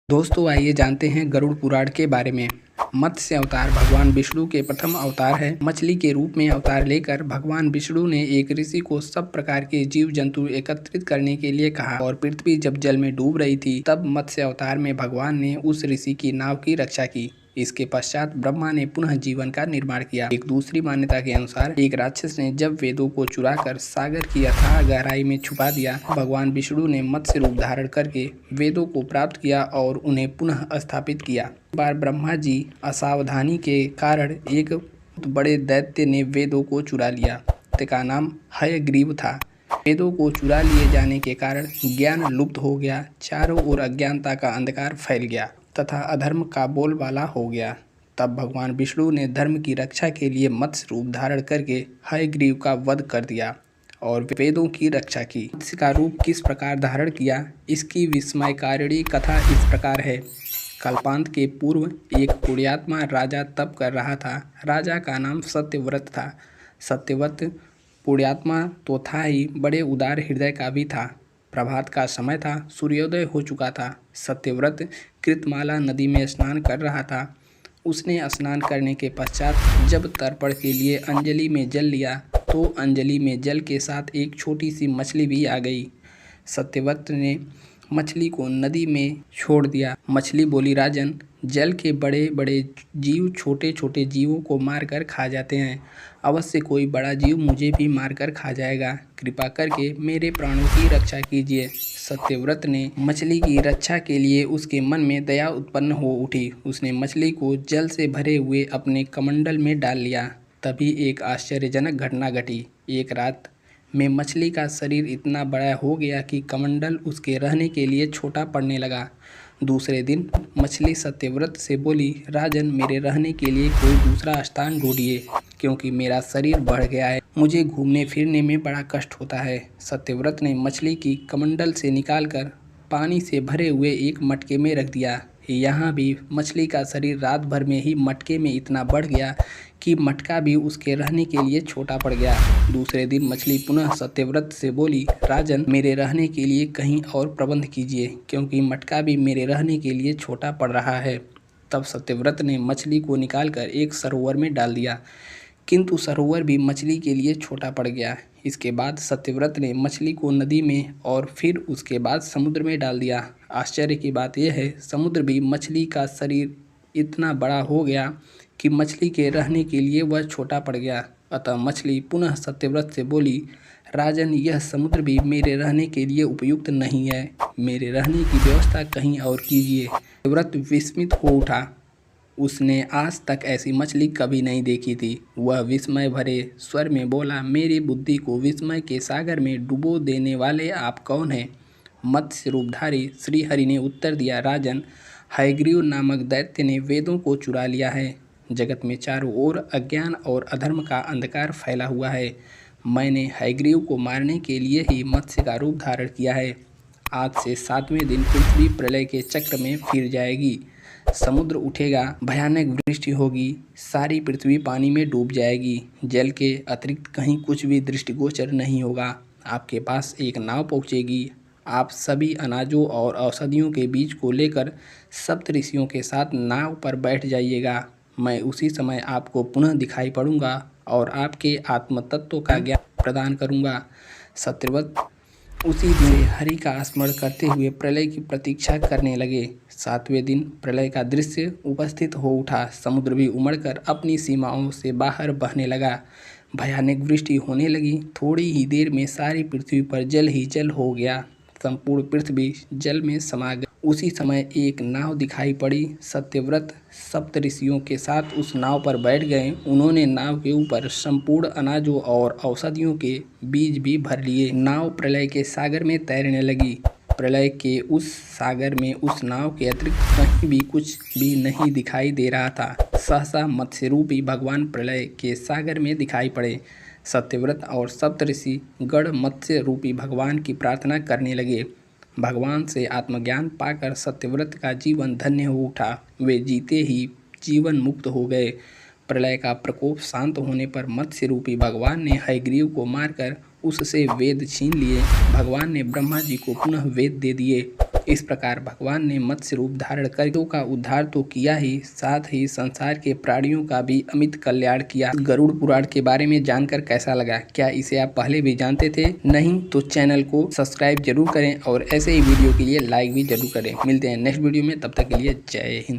दोस्तों आइए जानते हैं गरुड़ पुराण के बारे में। मत्स्य अवतार भगवान विष्णु के प्रथम अवतार है। मछली के रूप में अवतार लेकर भगवान विष्णु ने एक ऋषि को सब प्रकार के जीव जंतु एकत्रित करने के लिए कहा और पृथ्वी जब जल में डूब रही थी तब मत्स्य अवतार में भगवान ने उस ऋषि की नाव की रक्षा की। इसके पश्चात ब्रह्मा ने पुनः जीवन का निर्माण किया। एक दूसरी मान्यता के अनुसार एक राक्षस ने जब वेदों को चुराकर सागर की अथाह गहराई में छुपा दिया, भगवान विष्णु ने मत्स्य रूप धारण करके वेदों को प्राप्त किया और उन्हें पुनः स्थापित किया। एक बार ब्रह्मा जी असावधानी के कारण एक बड़े दैत्य ने वेदों को चुरा लिया। दैत्य का नाम हयग्रीव था। वेदों को चुरा लिए जाने के कारण ज्ञान लुप्त हो गया, चारों ओर अज्ञानता का अंधकार फैल गया तथा अधर्म का बोलबाला हो गया। तब भगवान विष्णु ने धर्म की रक्षा के लिए मत्स्य रूप धारण करके हयग्रीव का वध कर दिया और वेदों की रक्षा की। मत्स्य का रूप किस प्रकार धारण किया, इसकी विस्मयकारिणी कथा इस प्रकार है। कल्पांत के पूर्व एक पुण्यात्मा राजा तप कर रहा था। राजा का नाम सत्यव्रत था। सत्यव्रत पुण्यात्मा तो था ही, बड़े उदार हृदय का भी था। प्रभात का समय था, सूर्योदय हो चुका था। सत्यव्रत कृतमाला नदी में स्नान कर रहा था। उसने स्नान करने के पश्चात जब तर्पण के लिए अंजलि में जल लिया तो अंजलि में जल के साथ एक छोटी सी मछली भी आ गई। सत्यव्रत ने मछली को नदी में छोड़ दिया। मछली बोली, राजन, जल के बड़े बड़े जीव छोटे छोटे जीवों को मारकर खा जाते हैं। अवश्य कोई बड़ा जीव मुझे भी मारकर खा जाएगा। कृपा करके मेरे प्राणों की रक्षा कीजिए। सत्यव्रत ने मछली की रक्षा के लिए उसके मन में दया उत्पन्न हो उठी। उसने मछली को जल से भरे हुए अपने कमंडल में डाल लिया। तभी एक आश्चर्यजनक घटना घटी। एक रात में मछली का शरीर इतना बड़ा हो गया कि कमंडल उसके रहने के लिए छोटा पड़ने लगा। दूसरे दिन मछली सत्यव्रत से बोली, राजन, मेरे रहने के लिए कोई दूसरा स्थान ढूंढिए क्योंकि मेरा शरीर बढ़ गया है। मुझे घूमने फिरने में बड़ा कष्ट होता है। सत्यव्रत ने मछली की कमंडल से निकालकर पानी से भरे हुए एक मटके में रख दिया। यहाँ भी मछली का शरीर रात भर में ही मटके में इतना बढ़ गया कि मटका भी उसके रहने के लिए छोटा पड़ गया। दूसरे दिन मछली पुनः सत्यव्रत से बोली, राजन, मेरे रहने के लिए कहीं और प्रबंध कीजिए क्योंकि मटका भी मेरे रहने के लिए छोटा पड़ रहा है। तब सत्यव्रत ने मछली को निकालकर एक सरोवर में डाल दिया, किंतु सरोवर भी मछली के लिए छोटा पड़ गया। इसके बाद सत्यव्रत ने मछली को नदी में और फिर उसके बाद समुद्र में डाल दिया। आश्चर्य की बात यह है, समुद्र भी मछली का शरीर इतना बड़ा हो गया कि मछली के रहने के लिए वह छोटा पड़ गया। अतः मछली पुनः सत्यव्रत से बोली, राजन, यह समुद्र भी मेरे रहने के लिए उपयुक्त नहीं है। मेरे रहने की व्यवस्था कहीं और कीजिए। सत्यव्रत विस्मित हो उठा। उसने आज तक ऐसी मछली कभी नहीं देखी थी। वह विस्मय भरे स्वर में बोला, मेरी बुद्धि को विस्मय के सागर में डुबो देने वाले आप कौन हैं? मत्स्य रूपधारी श्रीहरि ने उत्तर दिया, राजन, हयग्रीव नामक दैत्य ने वेदों को चुरा लिया है। जगत में चारों ओर अज्ञान और अधर्म का अंधकार फैला हुआ है। मैंने हयग्रीव को मारने के लिए ही मत्स्य का रूप धारण किया है। आज से 7वें दिन पृथ्वी प्रलय के चक्र में फिर जाएगी। समुद्र उठेगा, भयानक वृष्टि होगी, सारी पृथ्वी पानी में डूब जाएगी। जल के अतिरिक्त कहीं कुछ भी दृष्टिगोचर नहीं होगा। आपके पास एक नाव पहुँचेगी। आप सभी अनाजों और औषधियों के बीज को लेकर सप्तऋषियों के साथ नाव पर बैठ जाइएगा। मैं उसी समय आपको पुनः दिखाई पड़ूंगा और आपके आत्म तत्व का ज्ञान प्रदान करूंगा। सत्यव्रत उसी दिन हरि का स्मरण करते हुए प्रलय की प्रतीक्षा करने लगे। 7वें दिन प्रलय का दृश्य उपस्थित हो उठा। समुद्र भी उमड़कर अपनी सीमाओं से बाहर बहने लगा। भयानक वृष्टि होने लगी। थोड़ी ही देर में सारी पृथ्वी पर जल ही जल हो गया। संपूर्ण पृथ्वी जल में समा गई। उसी समय एक नाव दिखाई पड़ी। सत्यव्रत सप्तऋषियों के साथ उस नाव पर बैठ गए। उन्होंने नाव के ऊपर संपूर्ण अनाजों और औषधियों के बीज भी भर लिए। नाव प्रलय के सागर में तैरने लगी। प्रलय के उस सागर में उस नाव के अतिरिक्त कहीं भी कुछ भी नहीं दिखाई दे रहा था। सहसा मत्स्य रूपी भगवान प्रलय के सागर में दिखाई पड़े। सत्यव्रत और सप्तऋषि गण मत्स्य रूपी भगवान की प्रार्थना करने लगे। भगवान से आत्मज्ञान पाकर सत्यव्रत का जीवन धन्य हो उठा। वे जीते ही जीवन मुक्त हो गए। प्रलय का प्रकोप शांत होने पर मत्स्य रूपी भगवान ने हयग्रीव को मारकर उससे वेद छीन लिए। भगवान ने ब्रह्मा जी को पुनः वेद दे दिए। इस प्रकार भगवान ने मत्स्य रूप धारण कर का उद्धार तो किया ही, साथ ही संसार के प्राणियों का भी अमित कल्याण किया। गरुड़ पुराण के बारे में जानकर कैसा लगा? क्या इसे आप पहले भी जानते थे? नहीं तो चैनल को सब्सक्राइब जरूर करें और ऐसे ही वीडियो के लिए लाइक भी जरूर करें। मिलते हैं नेक्स्ट वीडियो में, तब तक के लिए जय हिंद।